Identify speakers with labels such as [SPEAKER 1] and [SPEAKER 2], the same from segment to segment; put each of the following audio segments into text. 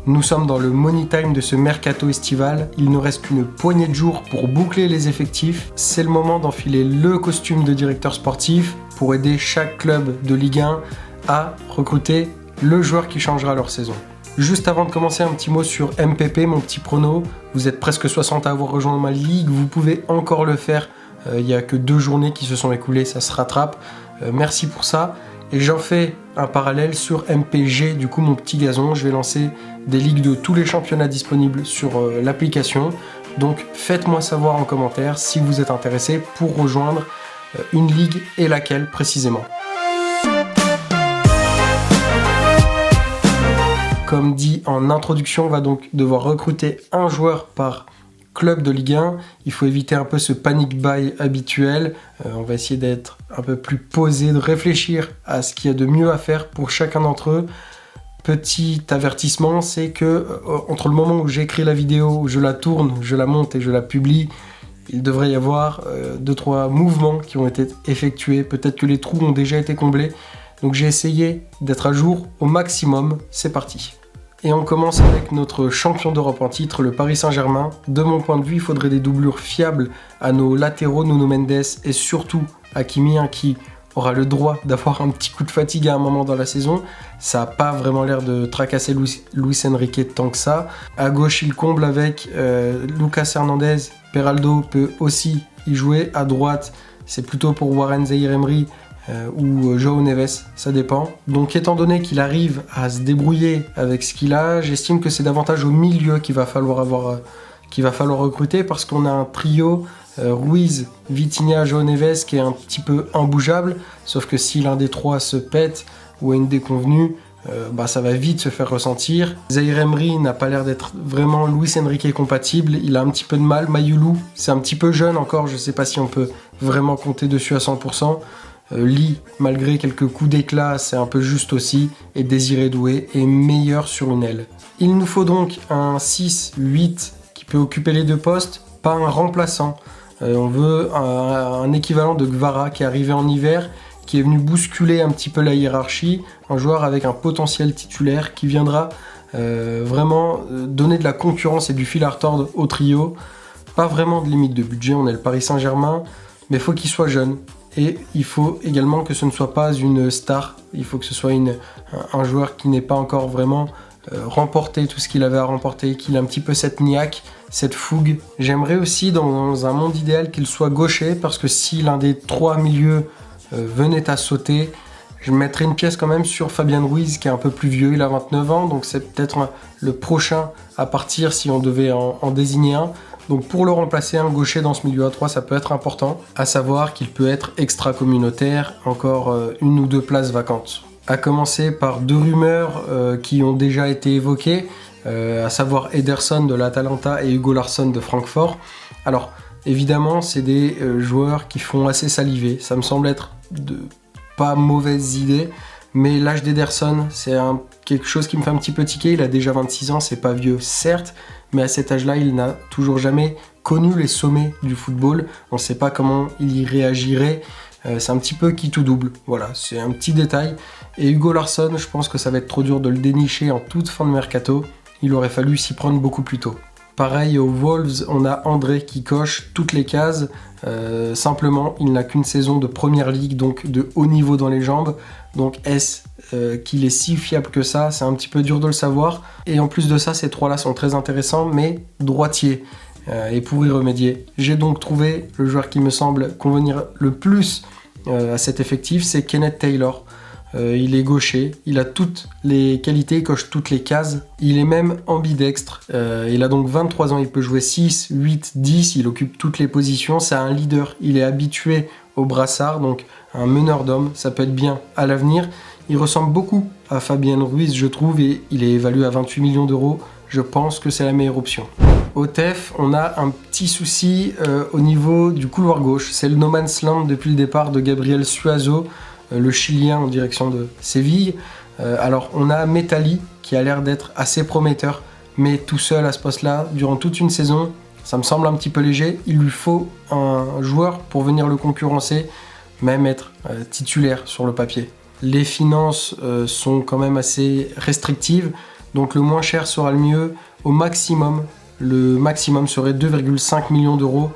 [SPEAKER 1] Nous sommes dans le money time de ce mercato estival, il ne reste qu'une poignée de jours pour boucler les effectifs. C'est le moment d'enfiler le costume de directeur sportif pour aider chaque club de Ligue 1 à recruter le joueur qui changera leur saison. Juste avant de commencer, un petit mot sur MPP, mon petit prono. Vous êtes presque 60 à avoir rejoint ma ligue, vous pouvez encore le faire. Il n'y a que 2 journées qui se sont écoulées, ça se rattrape. Merci pour ça. Et j'en fais un parallèle sur MPG, du coup mon petit gazon. Je vais lancer des ligues de tous les championnats disponibles sur l'application. Donc faites-moi savoir en commentaire si vous êtes intéressé pour rejoindre une ligue et laquelle précisément. Comme dit en introduction, on va donc devoir recruter un joueur par club de Ligue 1. Il faut éviter un peu ce panic buy habituel. On va essayer d'être un peu plus posé, de réfléchir à ce qu'il y a de mieux à faire pour chacun d'entre eux. Petit avertissement, c'est que entre le moment où j'écris la vidéo, où je la tourne, je la monte et je la publie, il devrait y avoir 2-3 mouvements qui ont été effectués. Peut-être que les trous ont déjà été comblés. Donc j'ai essayé d'être à jour au maximum. C'est parti. Et on commence avec notre champion d'Europe en titre, le Paris Saint-Germain. De mon point de vue, il faudrait des doublures fiables à nos latéraux, Nuno Mendes et surtout Hakimi, qui aura le droit d'avoir un petit coup de fatigue à un moment dans la saison. Ça n'a pas vraiment l'air de tracasser Luis Enrique tant que ça. À gauche, il comble avec Lucas Hernandez. Peraldo peut aussi y jouer. À droite, c'est plutôt pour Warren Zaïre-Emery ou João Neves, ça dépend. Donc étant donné qu'il arrive à se débrouiller avec ce qu'il a, j'estime que c'est davantage au milieu qu'il va falloir recruter, parce qu'on a un trio Ruiz, Vitinha, João Neves qui est un petit peu imbougeable, sauf que si l'un des trois se pète ou a une déconvenue, ça va vite se faire ressentir. Zaïre-Emery n'a pas l'air d'être vraiment Luis Enrique compatible, il a un petit peu de mal. Mayoulou, c'est un petit peu jeune encore, je ne sais pas si on peut vraiment compter dessus à 100%. Lee, malgré quelques coups d'éclat, c'est un peu juste aussi, et Désiré Doué est meilleur sur une aile. Il nous faut donc un 6-8 qui peut occuper les 2 postes, pas un remplaçant. On veut un équivalent de Gvara qui est arrivé en hiver, qui est venu bousculer un petit peu la hiérarchie, un joueur avec un potentiel titulaire qui viendra vraiment donner de la concurrence et du fil à retordre au trio. Pas vraiment de limite de budget, on est le Paris Saint-Germain, mais il faut qu'il soit jeune. Et il faut également que ce ne soit pas une star, il faut que ce soit un joueur qui n'ait pas encore vraiment remporté tout ce qu'il avait à remporter, qu'il ait un petit peu cette niaque, cette fougue. J'aimerais aussi dans un monde idéal qu'il soit gaucher, parce que si l'un des 3 milieux venait à sauter, je mettrais une pièce quand même sur Fabian Ruiz qui est un peu plus vieux, il a 29 ans, donc c'est peut-être le prochain à partir si on devait en désigner un. Donc pour le remplacer, un gaucher dans ce milieu à 3, ça peut être important, à savoir qu'il peut être extra-communautaire, encore 1 ou 2 places vacantes. À commencer par 2 rumeurs qui ont déjà été évoquées, à savoir Ederson de l'Atalanta et Hugo Larsson de Francfort. Alors évidemment, c'est des joueurs qui font assez saliver, ça me semble être de pas mauvaises idées, mais l'âge d'Ederson, c'est quelque chose qui me fait un petit peu tiquer. Il a déjà 26 ans, c'est pas vieux certes, mais à cet âge-là, il n'a toujours jamais connu les sommets du football. On ne sait pas comment il y réagirait. C'est un petit peu qui tout double. Voilà, c'est un petit détail. Et Hugo Larsson, je pense que ça va être trop dur de le dénicher en toute fin de mercato. Il aurait fallu s'y prendre beaucoup plus tôt. Pareil aux Wolves, on a André qui coche toutes les cases. Simplement, il n'a qu'une saison de première ligue, donc de haut niveau dans les jambes. Donc est-ce qu'il est si fiable que ça? C'est un petit peu dur de le savoir. Et en plus de ça, ces 3-là sont très intéressants, mais droitiers. Et pour y remédier, j'ai donc trouvé le joueur qui me semble convenir le plus à cet effectif, c'est Kenneth Taylor. Il est gaucher, il a toutes les qualités, il coche toutes les cases. Il est même ambidextre. Il a donc 23 ans, il peut jouer 6, 8, 10, il occupe toutes les positions. C'est un leader, il est habitué au brassard, donc un meneur d'hommes, ça peut être bien à l'avenir. Il ressemble beaucoup à Fabian Ruiz, je trouve, et il est évalué à 28 millions d'euros. Je pense que c'est la meilleure option. Au TEF, on a un petit souci au niveau du couloir gauche. C'est le no man's land depuis le départ de Gabriel Suazo, le Chilien en direction de Séville. Alors on a Metali qui a l'air d'être assez prometteur, mais tout seul à ce poste-là, durant toute une saison, ça me semble un petit peu léger. Il lui faut un joueur pour venir le concurrencer, même être titulaire sur le papier. Les finances sont quand même assez restrictives, Donc le moins cher sera le mieux. Au maximum, le maximum serait 2,5 millions d'euros.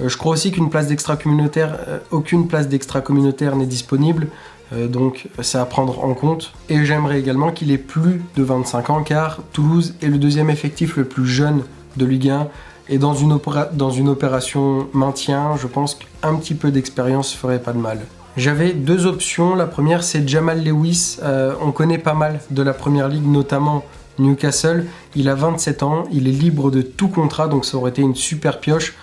[SPEAKER 1] Je crois aussi qu'une place d'extra-communautaire, aucune place d'extra-communautaire n'est disponible. Donc c'est à prendre en compte. Et j'aimerais également qu'il ait plus de 25 ans car Toulouse est le deuxième effectif le plus jeune de Ligue 1. Et dans une opération maintien, je pense qu'un petit peu d'expérience ferait pas de mal. J'avais deux options. La première, c'est Jamal Lewis. On connaît pas mal de la première ligue, notamment Newcastle. Il a 27 ans, il est libre de tout contrat, donc ça aurait été une super pioche.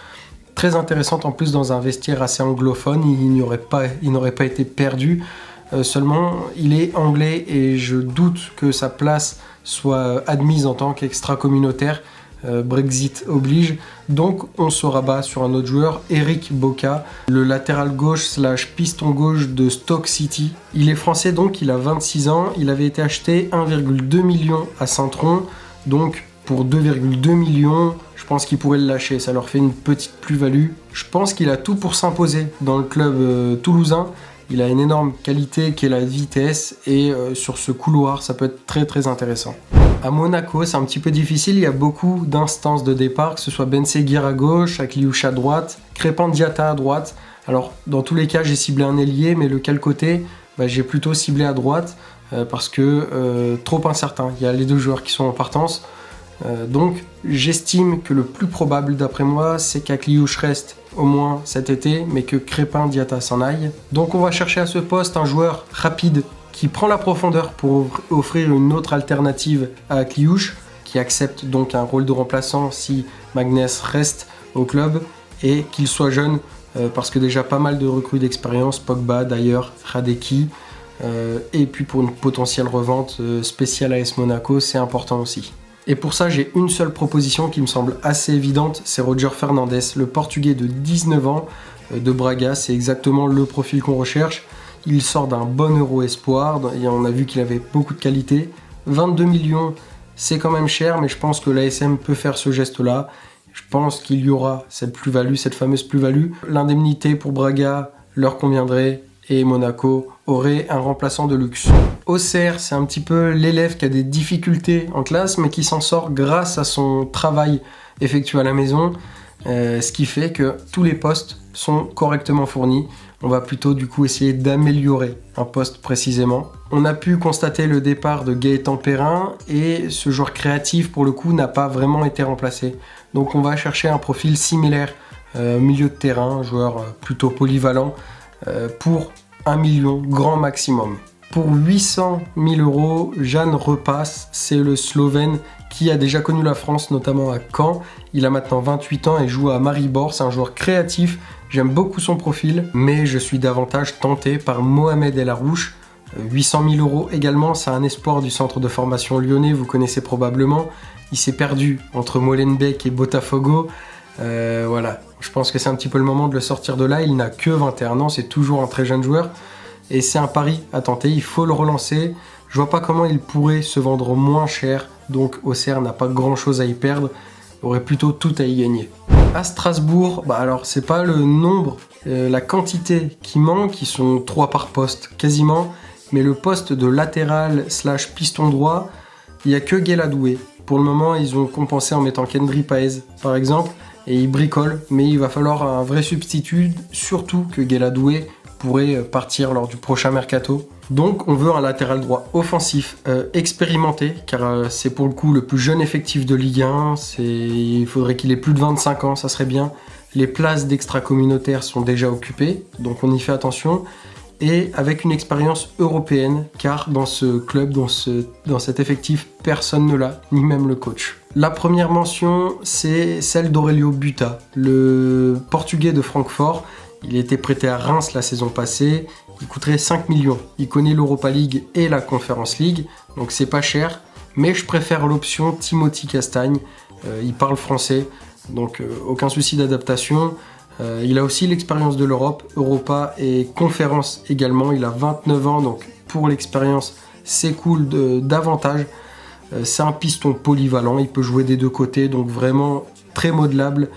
[SPEAKER 1] Très intéressante en plus dans un vestiaire assez anglophone. Il n'aurait pas été perdu. Seulement, il est anglais et je doute que sa place soit admise en tant qu'extra-communautaire. Brexit oblige, donc on se rabat sur un autre joueur, Eric Boca, le latéral gauche / piston gauche de Stoke City. Il est français donc, il a 26 ans, il avait été acheté 1,2 million à Saint-Tron, donc pour 2,2 millions, je pense qu'il pourrait le lâcher, ça leur fait une petite plus-value. Je pense qu'il a tout pour s'imposer dans le club toulousain. Il a une énorme qualité qui est la vitesse et sur ce couloir, ça peut être très très intéressant. À Monaco, c'est un petit peu difficile, il y a beaucoup d'instances de départ, que ce soit Ben Seguir à gauche, Akliouche à droite, Crépin Diatta à droite. Alors, dans tous les cas, j'ai ciblé un ailier, mais lequel côté j'ai plutôt ciblé à droite, parce que trop incertain. Il y a les deux joueurs qui sont en partance. Donc, j'estime que le plus probable, d'après moi, c'est qu'Akliouche reste au moins cet été, mais que Crépin Diatta s'en aille. Donc, on va chercher à ce poste un joueur rapide, qui prend la profondeur pour offrir une autre alternative à Akliouche, qui accepte donc un rôle de remplaçant si Magnès reste au club, et qu'il soit jeune, parce que déjà pas mal de recrues d'expérience, Pogba d'ailleurs, Radeki, et puis pour une potentielle revente spéciale à AS Monaco, c'est important aussi. Et pour ça, j'ai une seule proposition qui me semble assez évidente, c'est Roger Fernandes, le Portugais de 19 ans de Braga, c'est exactement le profil qu'on recherche. Il sort d'un bon Euro Espoir, et on a vu qu'il avait beaucoup de qualité. 22 millions, c'est quand même cher, mais je pense que l'ASM peut faire ce geste-là. Je pense qu'il y aura cette plus-value, cette fameuse plus-value. L'indemnité pour Braga leur conviendrait, et Monaco aurait un remplaçant de luxe. Auxerre, c'est un petit peu l'élève qui a des difficultés en classe, mais qui s'en sort grâce à son travail effectué à la maison, ce qui fait que tous les postes sont correctement fournis. On va plutôt du coup essayer d'améliorer un poste précisément. On a pu constater le départ de Gaëtan Perrin et ce joueur créatif pour le coup n'a pas vraiment été remplacé. Donc on va chercher un profil similaire, milieu de terrain, joueur plutôt polyvalent, pour 1 million grand maximum. Pour 800 000 euros, Jan Repass, c'est le Slovène qui a déjà connu la France, notamment à Caen. Il a maintenant 28 ans et joue à Maribor, c'est un joueur créatif. J'aime beaucoup son profil, mais je suis davantage tenté par Mohamed El Arouche. 800 000 euros également, c'est un espoir du centre de formation lyonnais, vous connaissez probablement. Il s'est perdu entre Molenbeek et Botafogo. Voilà, je pense que c'est un petit peu le moment de le sortir de là. Il n'a que 21 ans, c'est toujours un très jeune joueur. Et c'est un pari à tenter, il faut le relancer. Je vois pas comment il pourrait se vendre moins cher, donc Auxerre n'a pas grand chose à y perdre, aurait plutôt tout à y gagner. À Strasbourg, alors c'est pas le nombre, la quantité qui manque, qui sont 3 par poste quasiment, mais le poste de latéral / piston droit, il n'y a que Guéladoué. Pour le moment, ils ont compensé en mettant Kendry Paez par exemple, et ils bricolent, mais il va falloir un vrai substitut, surtout que Guéladoué pourrait partir lors du prochain mercato. Donc on veut un latéral droit offensif expérimenté, car c'est pour le coup le plus jeune effectif de Ligue 1, il faudrait qu'il ait plus de 25 ans, ça serait bien. Les places d'extra-communautaires sont déjà occupées, donc on y fait attention. Et avec une expérience européenne, car dans ce club, dans cet effectif, personne ne l'a, ni même le coach. La première mention, c'est celle d'Aurelio Buta, le Portugais de Francfort. Il était prêté à Reims la saison passée, il coûterait 5 millions. Il connaît l'Europa League et la Conference League, donc c'est pas cher, mais je préfère l'option Timothy Castagne. Il parle français, donc aucun souci d'adaptation. Il a aussi l'expérience de l'Europe, Europa et Conférence également. Il a 29 ans, donc pour l'expérience, c'est cool davantage. C'est un piston polyvalent, il peut jouer des deux côtés, donc vraiment très modelable.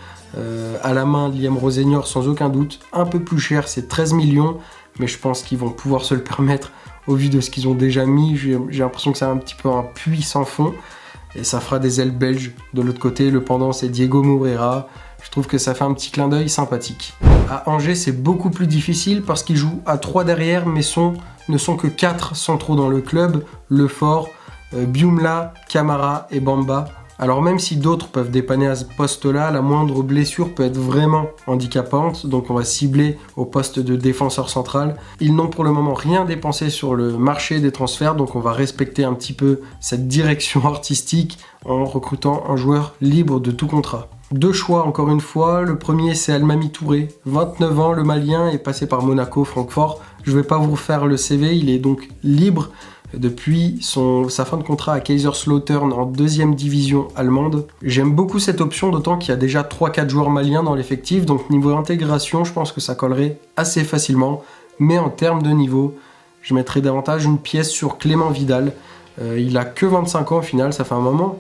[SPEAKER 1] À la main de Liam Rosenior sans aucun doute, un peu plus cher, c'est 13 millions, mais je pense qu'ils vont pouvoir se le permettre Au vu de ce qu'ils ont déjà mis, j'ai l'impression que c'est un petit peu un puits sans fond. Et ça fera des ailes belges. De l'autre côté, le pendant, c'est Diego Moreira. Je trouve que ça fait un petit clin d'œil sympathique. À Angers, c'est beaucoup plus difficile parce qu'ils jouent à 3 derrière, mais ne sont que 4 centraux dans le club. Lefort, Biumla, Camara et Bamba. Alors même si d'autres peuvent dépanner à ce poste-là, la moindre blessure peut être vraiment handicapante, donc on va cibler au poste de défenseur central. Ils n'ont pour le moment rien dépensé sur le marché des transferts, donc on va respecter un petit peu cette direction artistique en recrutant un joueur libre de tout contrat. 2 choix encore une fois, le premier c'est Almamy Touré, 29 ans, le Malien est passé par Monaco, Francfort. Je ne vais pas vous faire le CV, il est donc libre depuis sa fin de contrat à Kaiserslautern en 2e division allemande. J'aime beaucoup cette option, d'autant qu'il y a déjà 3-4 joueurs maliens dans l'effectif, donc niveau intégration, je pense que ça collerait assez facilement. Mais en termes de niveau, je mettrais davantage une pièce sur Clément Vidal. Il a que 25 ans au final, ça fait un moment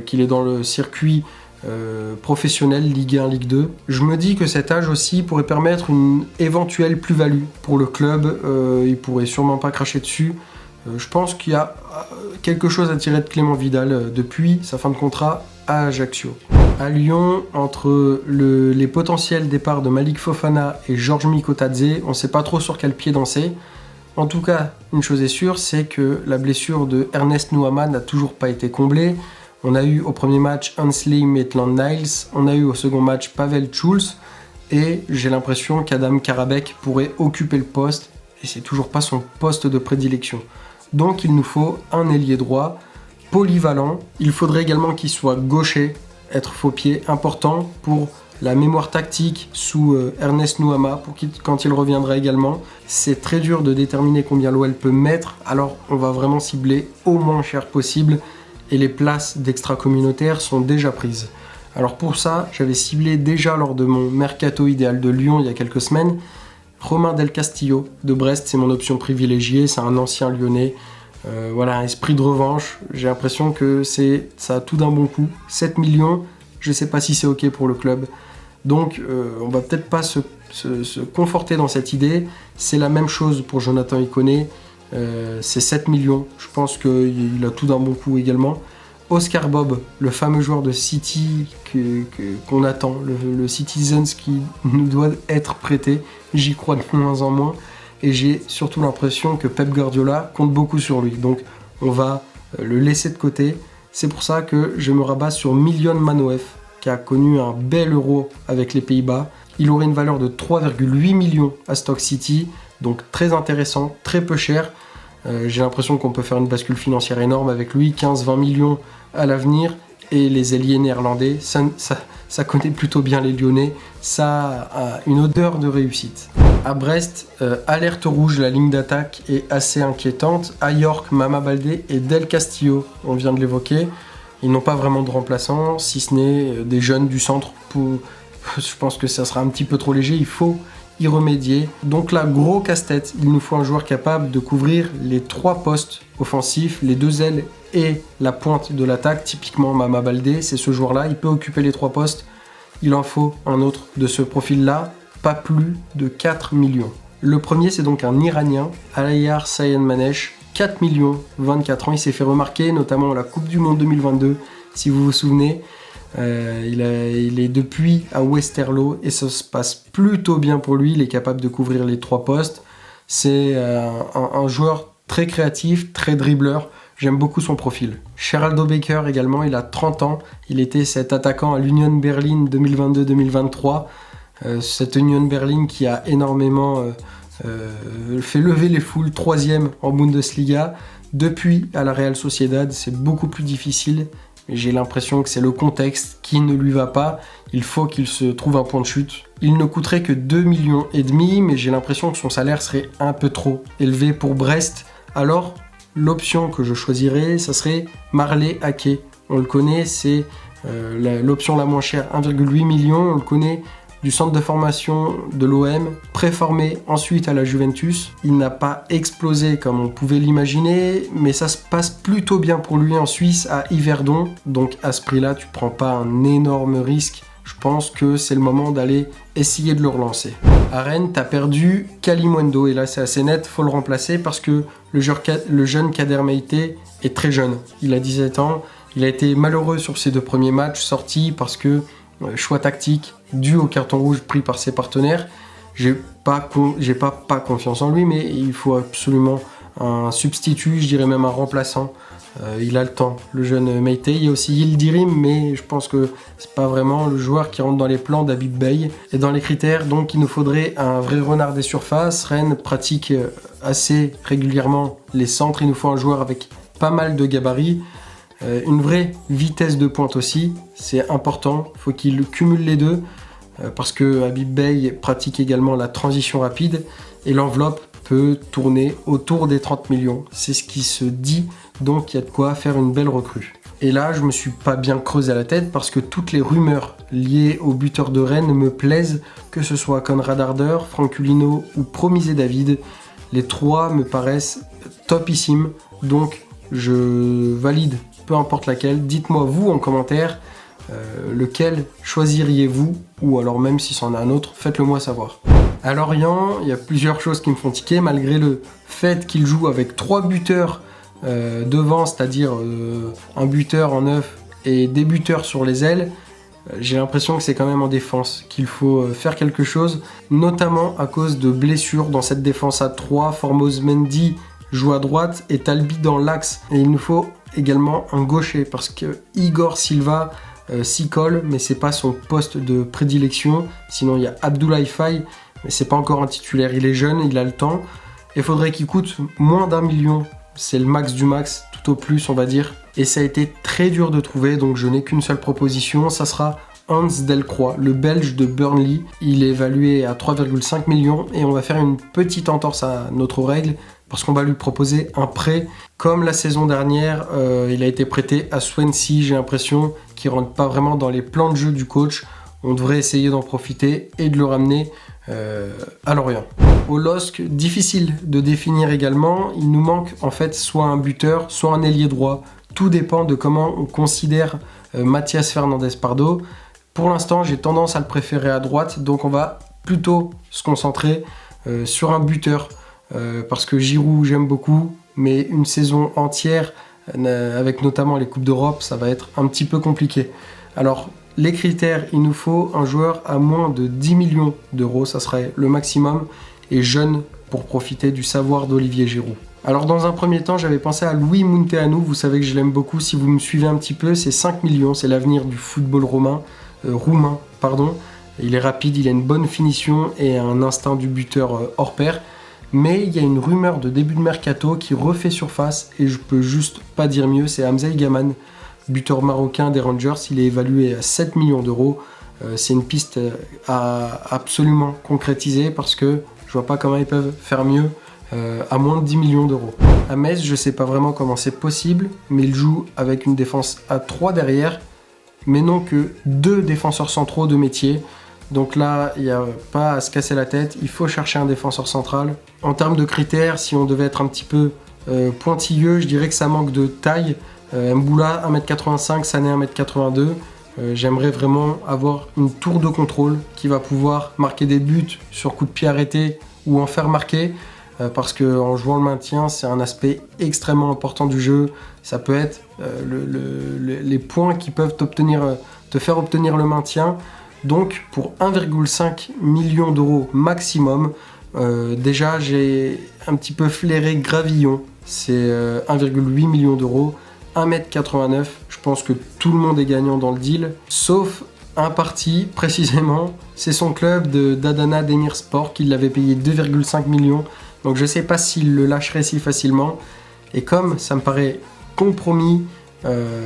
[SPEAKER 1] qu'il est dans le circuit professionnel Ligue 1, Ligue 2. Je me dis que cet âge aussi pourrait permettre une éventuelle plus-value pour le club. Il pourrait sûrement pas cracher dessus. Je pense qu'il y a quelque chose à tirer de Clément Vidal depuis sa fin de contrat à Ajaccio. À Lyon, entre les potentiels départs de Malik Fofana et Georges Mikotadze, on ne sait pas trop sur quel pied danser. En tout cas, une chose est sûre, c'est que la blessure de Ernest Nuama n'a toujours pas été comblée. On a eu au premier match Ainsley Maitland-Niles, on a eu au second match Pavel Schulz, et j'ai l'impression qu'Adam Karabek pourrait occuper le poste, et c'est toujours pas son poste de prédilection. Donc il nous faut un ailier droit, polyvalent. Il faudrait également qu'il soit gaucher, être faux-pied, important pour la mémoire tactique sous Ernest Nuama, quand il reviendra également. C'est très dur de déterminer combien l'OL peut mettre, alors on va vraiment cibler au moins cher possible, et les places d'extra-communautaires sont déjà prises. Alors pour ça, j'avais ciblé déjà lors de mon mercato idéal de Lyon il y a quelques semaines, Romain Del Castillo de Brest, c'est mon option privilégiée, c'est un ancien lyonnais. Voilà, un esprit de revanche, j'ai l'impression que ça a tout d'un bon coup. 7 millions, je ne sais pas si c'est ok pour le club. Donc on va peut-être pas se conforter dans cette idée. C'est la même chose pour Jonathan Iconé, c'est 7 millions, je pense qu'il a tout d'un bon coup également. Oscar Bob, le fameux joueur de City qu'on attend, le Citizens qui nous doit être prêté, j'y crois de moins en moins, et j'ai surtout l'impression que Pep Guardiola compte beaucoup sur lui, donc on va le laisser de côté. C'est pour ça que je me rabats sur Miljon Manoev, qui a connu un bel Euro avec les Pays-Bas. Il aurait une valeur de 3,8 millions à Stoke City, donc très intéressant, très peu cher. J'ai l'impression qu'on peut faire une bascule financière énorme avec lui, 15-20 millions à l'avenir, et les ailiers néerlandais, ça connaît plutôt bien les Lyonnais, ça a une odeur de réussite. À Brest, alerte rouge, la ligne d'attaque est assez inquiétante. À York, Mama Baldé et Del Castillo, on vient de l'évoquer, ils n'ont pas vraiment de remplaçants, si ce n'est des jeunes du centre. Je pense que ça sera un petit peu trop léger, il faut y remédier. Donc là, gros casse-tête, il nous faut un joueur capable de couvrir les 3 postes offensifs, les 2 ailes et la pointe de l'attaque. Typiquement Mama Baldé, c'est ce joueur-là, il peut occuper les 3 postes. Il en faut un autre de ce profil-là, pas plus de 4 millions. Le premier, c'est donc un Iranien, Alayar Sayenmanesh, 4 millions, 24 ans. Il s'est fait remarquer, notamment à la Coupe du Monde 2022, si vous vous souvenez. Il est depuis à Westerlo et ça se passe plutôt bien pour lui. Il est capable de couvrir les 3 postes. C'est un joueur très créatif, très dribbleur. J'aime beaucoup son profil. Sheraldo Baker également, il a 30 ans. Il était cet attaquant à l'Union Berlin 2022-2023. Cette Union Berlin qui a énormément fait lever les foules, 3e en Bundesliga. Depuis à la Real Sociedad, c'est beaucoup plus difficile. J'ai l'impression que c'est le contexte qui ne lui va pas. Il faut qu'il se trouve un point de chute. Il ne coûterait que 2,5 millions, mais j'ai l'impression que son salaire serait un peu trop élevé pour Brest. Alors, l'option que je choisirais, ça serait Marley Ake. On le connaît, c'est l'option la moins chère, 1,8 million. On le connaît du centre de formation de l'OM, préformé ensuite à la Juventus. Il n'a pas explosé comme on pouvait l'imaginer, mais ça se passe plutôt bien pour lui en Suisse à Yverdon. Donc à ce prix-là, tu prends pas un énorme risque. je pense que c'est le moment d'aller essayer de le relancer. À Rennes, tu as perdu Kalimundo et là c'est assez net, faut le remplacer parce que le jeune Kader Meïté est très jeune. Il a 17 ans, il a été malheureux sur ses 2 premiers matchs, sorti parce que choix tactique dû au carton rouge pris par ses partenaires. J'ai pas confiance en lui, mais il faut absolument un substitut, je dirais même un remplaçant. Il a le temps, le jeune Meïté. Il y a aussi Yildirim, mais je pense que c'est pas vraiment le joueur qui rentre dans les plans d'Habib Beye. Et dans les critères, donc il nous faudrait un vrai renard des surfaces. Rennes pratique assez régulièrement les centres. Il nous faut un joueur avec pas mal de gabarits. Une vraie vitesse de pointe aussi, c'est important. Il faut qu'il cumule les deux parce que Habib Beye pratique également la transition rapide et l'enveloppe peut tourner autour des 30 millions. C'est ce qui se dit, donc il y a de quoi faire une belle recrue. Et là, je me suis pas bien creusé à la tête parce que toutes les rumeurs liées au buteur de Rennes me plaisent, que ce soit Konrad Harder, Franculino ou Promisé David. Les 3 me paraissent topissimes, donc je valide peu importe laquelle. Dites-moi vous en commentaire lequel choisiriez-vous, ou alors même si c'en a un autre, faites-le moi savoir. À Lorient, il y a plusieurs choses qui me font tiquer, malgré le fait qu'il joue avec 3 buteurs devant, c'est-à-dire un buteur en neuf et des buteurs sur les ailes. J'ai l'impression que c'est quand même en défense qu'il faut faire quelque chose, notamment à cause de blessures dans cette défense à 3. Formose Mendy joue à droite et Talbi dans l'axe. Et il nous faut également un gaucher parce que Igor Silva s'y colle, mais c'est pas son poste de prédilection. Sinon il y a Abdoulaye Faye, mais c'est pas encore un titulaire. Il est jeune, il a le temps. Il faudrait qu'il coûte moins d'1 million. C'est le max du max, tout au plus on va dire. Et ça a été très dur de trouver, donc je n'ai qu'une seule proposition. Ça sera Hans Delcroix, le Belge de Burnley. Il est évalué à 3,5 millions et on va faire une petite entorse à notre règle parce qu'on va lui proposer un prêt. Comme la saison dernière, il a été prêté à Swansea, j'ai l'impression qu'il ne rentre pas vraiment dans les plans de jeu du coach. On devrait essayer d'en profiter et de le ramener à Lorient. Au LOSC, difficile de définir également. Il nous manque en fait soit un buteur, soit un ailier droit. Tout dépend de comment on considère Mathias Fernandez Pardo. Pour l'instant, j'ai tendance à le préférer à droite, donc on va plutôt se concentrer sur un buteur. Parce que Giroud, j'aime beaucoup, mais une saison entière, avec notamment les Coupes d'Europe, ça va être un petit peu compliqué. Alors, les critères, il nous faut un joueur à moins de 10 millions d'euros, ça serait le maximum, et jeune pour profiter du savoir d'Olivier Giroud. Alors dans un premier temps, j'avais pensé à Louis Munteanu, vous savez que je l'aime beaucoup, si vous me suivez un petit peu, c'est 5 millions, c'est l'avenir du football roumain. Il est rapide, il a une bonne finition et un instinct du buteur hors pair. Mais il y a une rumeur de début de mercato qui refait surface et je peux juste pas dire mieux, c'est Hamza Gaman, buteur marocain des Rangers, il est évalué à 7 millions d'euros. C'est une piste à absolument concrétiser parce que je vois pas comment ils peuvent faire mieux à moins de 10 millions d'euros. À Metz, je sais pas vraiment comment c'est possible, mais il joue avec une défense à 3 derrière, mais non que 2 défenseurs centraux de métier. Donc là, il n'y a pas à se casser la tête, il faut chercher un défenseur central. En termes de critères, si on devait être un petit peu pointilleux, je dirais que ça manque de taille. Mboula 1m85, Sané 1m82. J'aimerais vraiment avoir une tour de contrôle qui va pouvoir marquer des buts sur coup de pied arrêté ou en faire marquer. Parce qu'en jouant le maintien, c'est un aspect extrêmement important du jeu. Ça peut être les points qui peuvent te faire obtenir le maintien. Donc pour 1,5 million d'euros maximum, déjà j'ai un petit peu flairé Gravillon, c'est 1,8 million d'euros, 1m89, je pense que tout le monde est gagnant dans le deal, sauf un parti précisément, c'est son club d'Adana Demirspor qui l'avait payé 2,5 millions, donc je sais pas s'il le lâcherait si facilement, et comme ça me paraît compromis,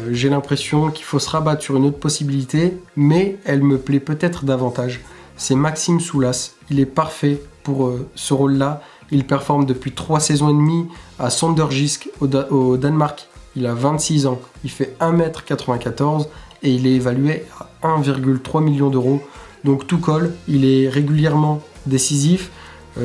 [SPEAKER 1] j'ai l'impression qu'il faut se rabattre sur une autre possibilité, mais elle me plaît peut-être davantage. C'est Maxime Soulas, il est parfait pour ce rôle-là. Il performe depuis 3 saisons et demie à Sonderjysk au Danemark. Il a 26 ans, il fait 1m94 et il est évalué à 1,3 million d'euros. Donc tout colle, il est régulièrement décisif.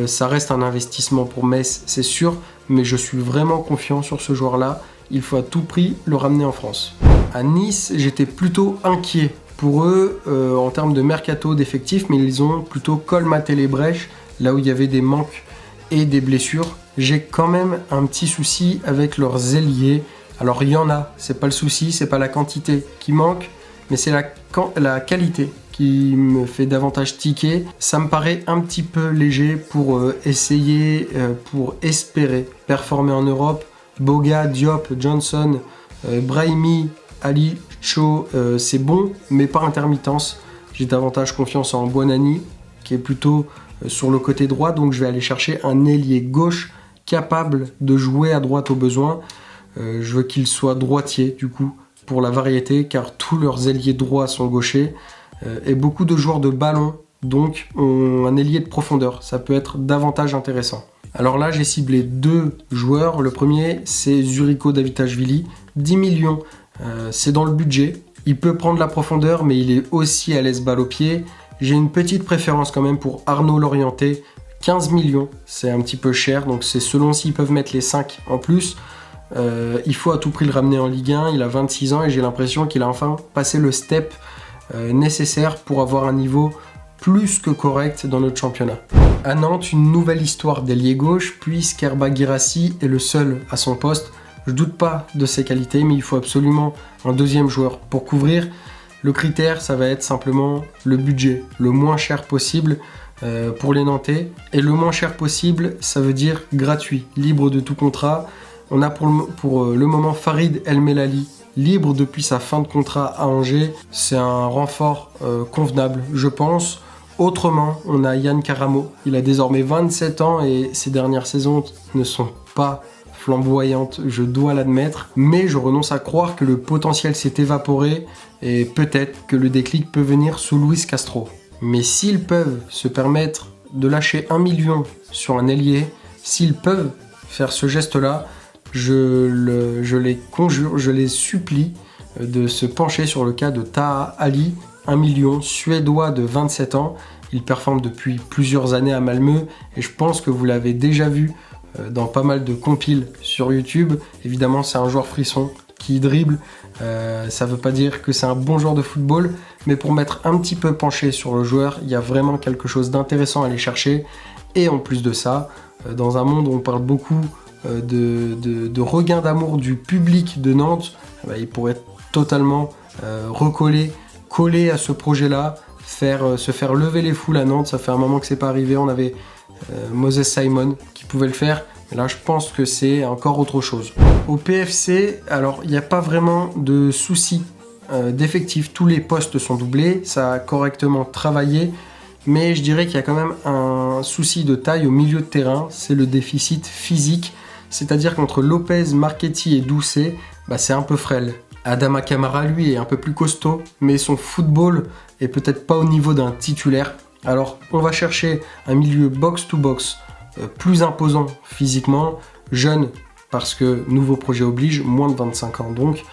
[SPEAKER 1] Ça reste un investissement pour Metz, c'est sûr, mais je suis vraiment confiant sur ce joueur-là. Il faut à tout prix le ramener en France. À Nice, j'étais plutôt inquiet pour eux en termes de mercato d'effectifs, mais ils ont plutôt colmaté les brèches là où il y avait des manques et des blessures. J'ai quand même un petit souci avec leurs ailiers. Alors il y en a, c'est pas le souci, c'est pas la quantité qui manque, mais c'est la qualité qui me fait davantage tiquer. Ça me paraît un petit peu léger pour essayer, pour espérer performer en Europe. Boga, Diop, Johnson, Brahimi, Ali, Cho, c'est bon, mais par intermittence. J'ai davantage confiance en Buonanni, qui est plutôt sur le côté droit, donc je vais aller chercher un ailier gauche capable de jouer à droite au besoin. Je veux qu'il soit droitier, du coup, pour la variété, car tous leurs ailiers droits sont gauchers, et beaucoup de joueurs de ballon, donc ont un ailier de profondeur. Ça peut être davantage intéressant. Alors là, j'ai ciblé 2 joueurs. Le premier, c'est Zurico Davitashvili, 10 millions. C'est dans le budget. Il peut prendre la profondeur, mais il est aussi à l'aise balle au pied. J'ai une petite préférence quand même pour Arnaud Lorienté, 15 millions. C'est un petit peu cher, donc c'est selon s'ils peuvent mettre les 5 en plus. Il faut à tout prix le ramener en Ligue 1. Il a 26 ans et j'ai l'impression qu'il a enfin passé le step nécessaire pour avoir un niveau plus que correct dans notre championnat. À Nantes, une nouvelle histoire d'ailier gauche, puisqu'Herba Guirassy est le seul à son poste. Je doute pas de ses qualités, mais il faut absolument un deuxième joueur pour couvrir. Le critère, ça va être simplement le budget, le moins cher possible pour les Nantais. Et le moins cher possible, ça veut dire gratuit, libre de tout contrat. On a pour le moment Farid El Melali, libre depuis sa fin de contrat à Angers. C'est un renfort convenable, je pense. Autrement, on a Yann Karamo. Il a désormais 27 ans et ses dernières saisons ne sont pas flamboyantes, je dois l'admettre. Mais je renonce à croire que le potentiel s'est évaporé et peut-être que le déclic peut venir sous Luis Castro. Mais s'ils peuvent se permettre de lâcher 1 million sur un ailier, s'ils peuvent faire ce geste-là, je les conjure, je les supplie de se pencher sur le cas de Taha Ali, 1 million, suédois de 27 ans. Il performe depuis plusieurs années à Malmö et je pense que vous l'avez déjà vu dans pas mal de compiles sur YouTube. Évidemment, c'est un joueur frisson qui dribble. Ça veut pas dire que c'est un bon joueur de football, mais pour m'être un petit peu penché sur le joueur, il y a vraiment quelque chose d'intéressant à aller chercher. Et en plus de ça, dans un monde où on parle beaucoup de regain d'amour du public de Nantes, il pourrait totalement coller à ce projet-là, se faire lever les foules à Nantes. Ça fait un moment que c'est pas arrivé. On avait Moses Simon qui pouvait le faire, mais là je pense que c'est encore autre chose. Au PFC, alors il n'y a pas vraiment de souci d'effectifs, tous les postes sont doublés, ça a correctement travaillé, mais je dirais qu'il y a quand même un souci de taille au milieu de terrain, c'est le déficit physique, c'est-à-dire qu'entre Lopez, Marchetti et Doucet, c'est un peu frêle. Adama Camara, lui, est un peu plus costaud, mais son football est peut-être pas au niveau d'un titulaire. Alors, on va chercher un milieu box-to-box plus imposant physiquement, jeune, parce que nouveau projet oblige, moins de 25 ans donc.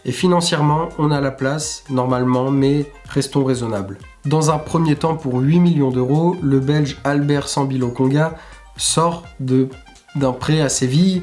[SPEAKER 1] Et financièrement, on a la place, normalement, mais restons raisonnables. Dans un premier temps, pour 8 millions d'euros, le Belge Albert Sambi-Lokonga sort d'un prêt à Séville,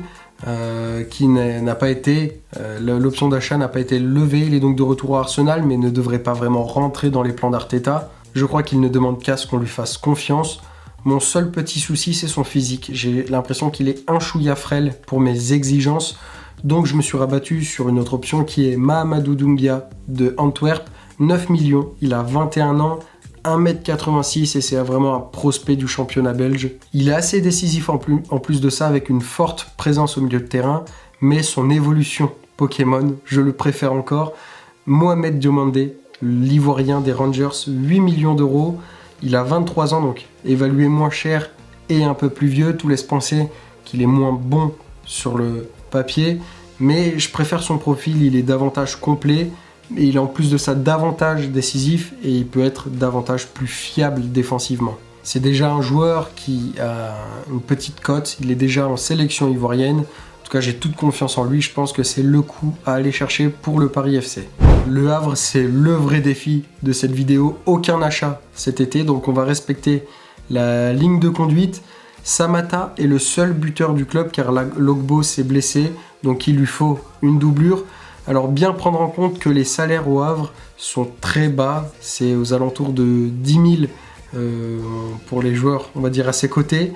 [SPEAKER 1] qui n'a pas été, l'option d'achat n'a pas été levée, il est donc de retour à Arsenal, mais ne devrait pas vraiment rentrer dans les plans d'Arteta. Je crois qu'il ne demande qu'à ce qu'on lui fasse confiance. Mon seul petit souci, c'est son physique. J'ai l'impression qu'il est un chouïa frêle pour mes exigences, donc je me suis rabattu sur une autre option qui est Mahamadou Doumbia de Antwerp, 9 millions, il a 21 ans, 1m86 et c'est vraiment un prospect du championnat belge. Il est assez décisif en plus de ça, avec une forte présence au milieu de terrain, mais son évolution Pokémon, je le préfère encore. Mohamed Diomandé, l'Ivoirien des Rangers, 8 millions d'euros. Il a 23 ans, donc évalué moins cher et un peu plus vieux. Tout laisse penser qu'il est moins bon sur le papier, mais je préfère son profil, il est davantage complet. Et il est en plus de ça davantage décisif et il peut être davantage plus fiable défensivement. C'est déjà un joueur qui a une petite cote, il est déjà en sélection ivoirienne. En tout cas, j'ai toute confiance en lui, je pense que c'est le coup à aller chercher pour le Paris FC. Le Havre, c'est le vrai défi de cette vidéo. Aucun achat cet été, donc on va respecter la ligne de conduite. Samata est le seul buteur du club car Logbo s'est blessé, donc il lui faut une doublure. Alors bien prendre en compte que les salaires au Havre sont très bas, c'est aux alentours de 10 000 pour les joueurs, on va dire, à ses côtés.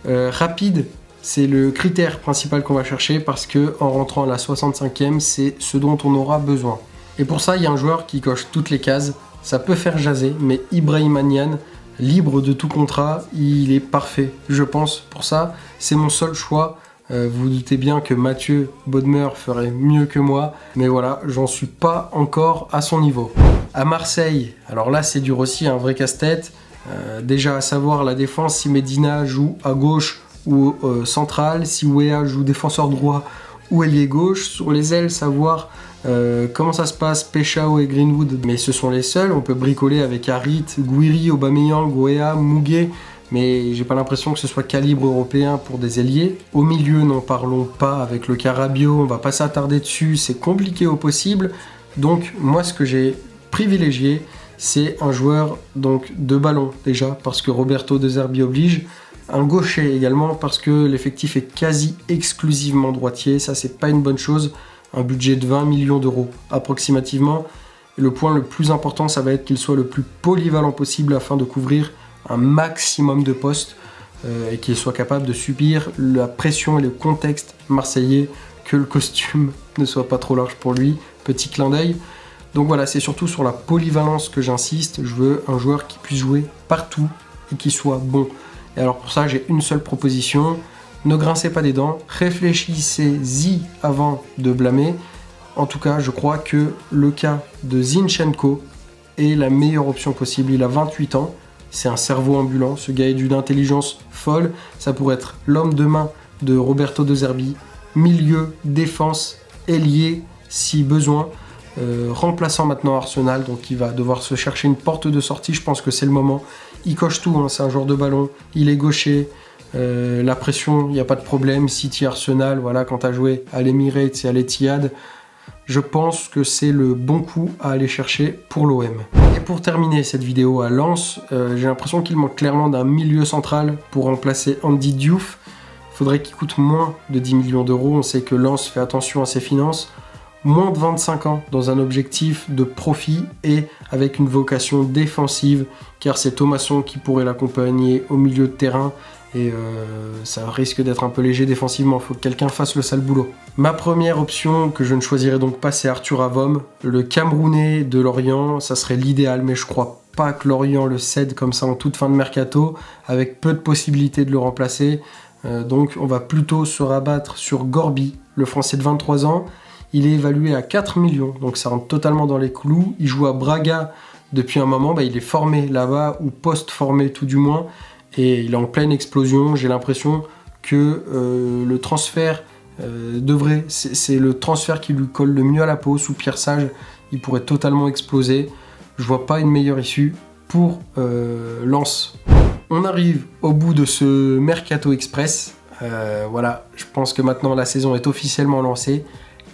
[SPEAKER 1] Rapide, c'est le critère principal qu'on va chercher parce que en rentrant à la 65e, c'est ce dont on aura besoin. Et pour ça, il y a un joueur qui coche toutes les cases. Ça peut faire jaser, mais Ibrahima Niane, libre de tout contrat, il est parfait, je pense. Pour ça, c'est mon seul choix. Vous vous doutez bien que Mathieu Bodmer ferait mieux que moi, mais voilà, j'en suis pas encore à son niveau. À Marseille, alors là c'est dur aussi, un vrai casse-tête. Déjà à savoir la défense, si Medina joue à gauche ou central, si Weah joue défenseur droit ou ailier gauche. Sur les ailes, savoir comment ça se passe, Peshao et Greenwood, mais ce sont les seuls. On peut bricoler avec Harit, Gouiri, Aubameyang, Weah, Muguet, mais j'ai pas l'impression que ce soit calibre européen pour des ailiers. Au milieu, n'en parlons pas, avec le cas Rabiot, on va pas s'attarder dessus, c'est compliqué au possible. Donc moi, ce que j'ai privilégié, c'est un joueur donc de ballon déjà, parce que Roberto De Zerbi oblige. Un gaucher également, parce que l'effectif est quasi exclusivement droitier, ça c'est pas une bonne chose. Un budget de 20 millions d'euros approximativement. Et le point le plus important, ça va être qu'il soit le plus polyvalent possible afin de couvrir un maximum de postes et qu'il soit capable de subir la pression et le contexte marseillais, que le costume ne soit pas trop large pour lui. Petit clin d'œil. Donc voilà, c'est surtout sur la polyvalence que j'insiste. Je veux un joueur qui puisse jouer partout et qui soit bon. Et alors pour ça, j'ai une seule proposition. Ne grincez pas des dents, réfléchissez-y avant de blâmer. En tout cas, je crois que le cas de Zinchenko est la meilleure option possible. Il a 28 ans, c'est un cerveau ambulant. Ce gars est d'une intelligence folle. Ça pourrait être l'homme de main de Roberto De Zerbi. Milieu, défense, ailier, si besoin. Remplaçant maintenant Arsenal, donc il va devoir se chercher une porte de sortie. Je pense que c'est le moment. Il coche tout, hein, c'est un joueur de ballon. Il est gaucher. La pression, il n'y a pas de problème. City, Arsenal, voilà, quand tu as joué à l'Emirates et à l'Etihad, je pense que c'est le bon coup à aller chercher pour l'OM. Et pour terminer cette vidéo à Lens, j'ai l'impression qu'il manque clairement d'un milieu central pour remplacer Andy Diouf. Il faudrait qu'il coûte moins de 10 millions d'euros. On sait que Lens fait attention à ses finances. Moins de 25 ans dans un objectif de profit et avec une vocation défensive, car c'est Thomasson qui pourrait l'accompagner au milieu de terrain. Et ça risque d'être un peu léger défensivement, il faut que quelqu'un fasse le sale boulot. Ma première option, que je ne choisirai donc pas, c'est Arthur Avom, le Camerounais de Lorient. Ça serait l'idéal, mais je crois pas que Lorient le cède comme ça en toute fin de mercato, avec peu de possibilités de le remplacer. Donc on va plutôt se rabattre sur Gorby, le Français de 23 ans. Il est évalué à 4 millions, donc ça rentre totalement dans les clous. Il joue à Braga depuis un moment, il est formé là-bas, ou post-formé tout du moins. Et il est en pleine explosion. J'ai l'impression que le transfert c'est le transfert qui lui colle le mieux à la peau. Sous Pierre Sage, il pourrait totalement exploser. Je vois pas une meilleure issue pour Lens. On arrive au bout de ce Mercato Express. Voilà, je pense que maintenant la saison est officiellement lancée.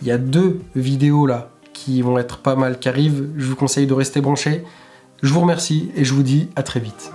[SPEAKER 1] Il y a 2 vidéos là qui vont être pas mal, qui arrivent. Je vous conseille de rester branchés. Je vous remercie et je vous dis à très vite.